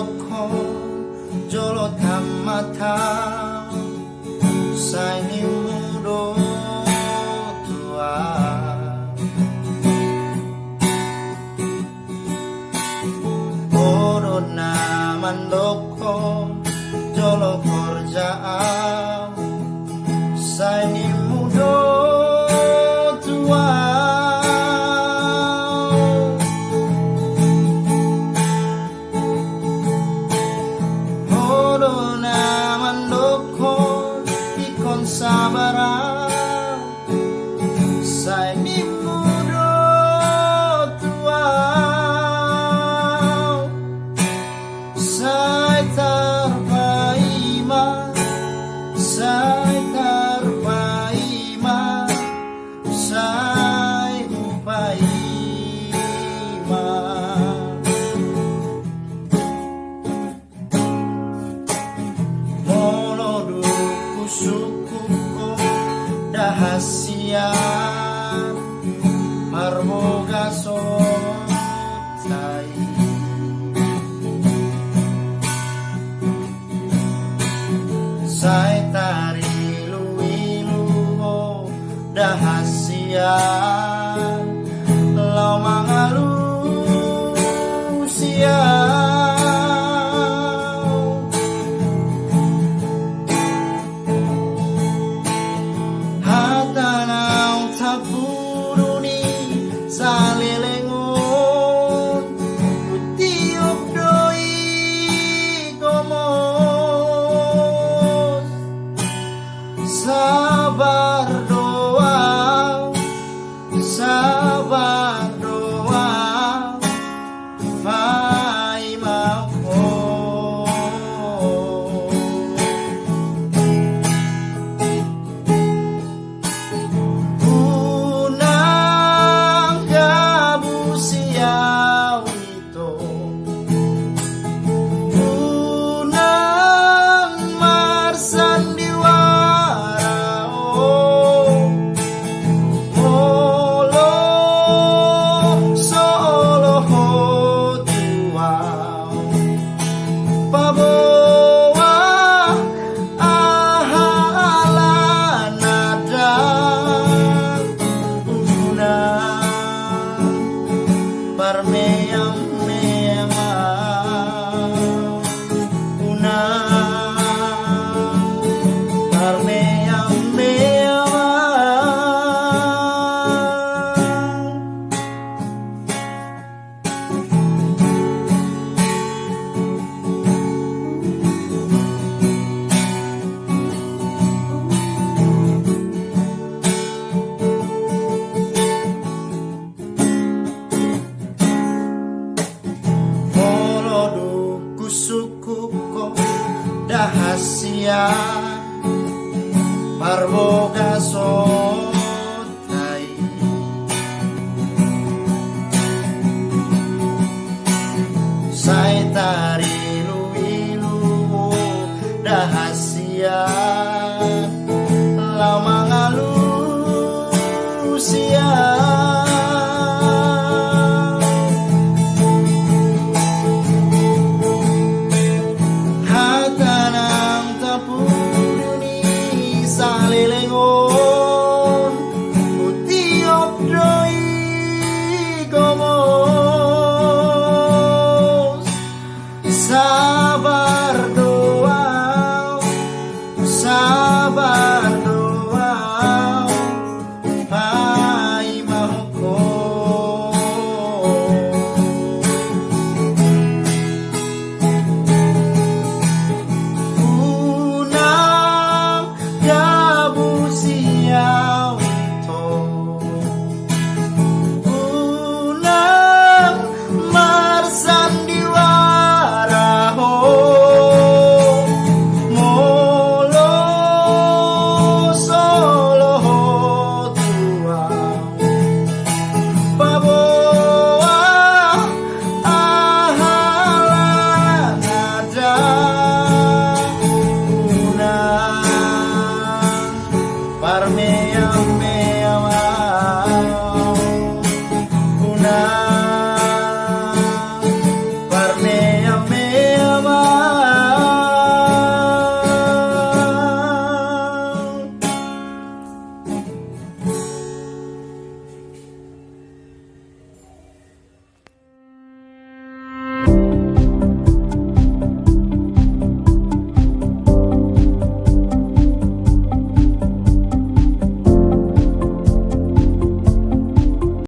mandoko jolo tamata sai ni mudo tua corona mandoko jolo kerjaan sai ni mudo tua corona mandoko ikon sabara sai ni mudo tua sai tarpaima sai tarpaima sai upaima moloduku sukuku dahasia marmoga sotai sai tari luilu dahasia lau mangalu sia hatanau tapuruni salilengun utiup doi komos sabar doa fai mako unang gabusiaw ito unang marsan diwara molo solo tua paboa ahala nada una parmeyam mema una parmeyam mema moloduku sukuko dahasia marboga sotai sai tari luilu dahasia lau mangalu sia hatanang tapuruni salilengun utiup doi komos sabar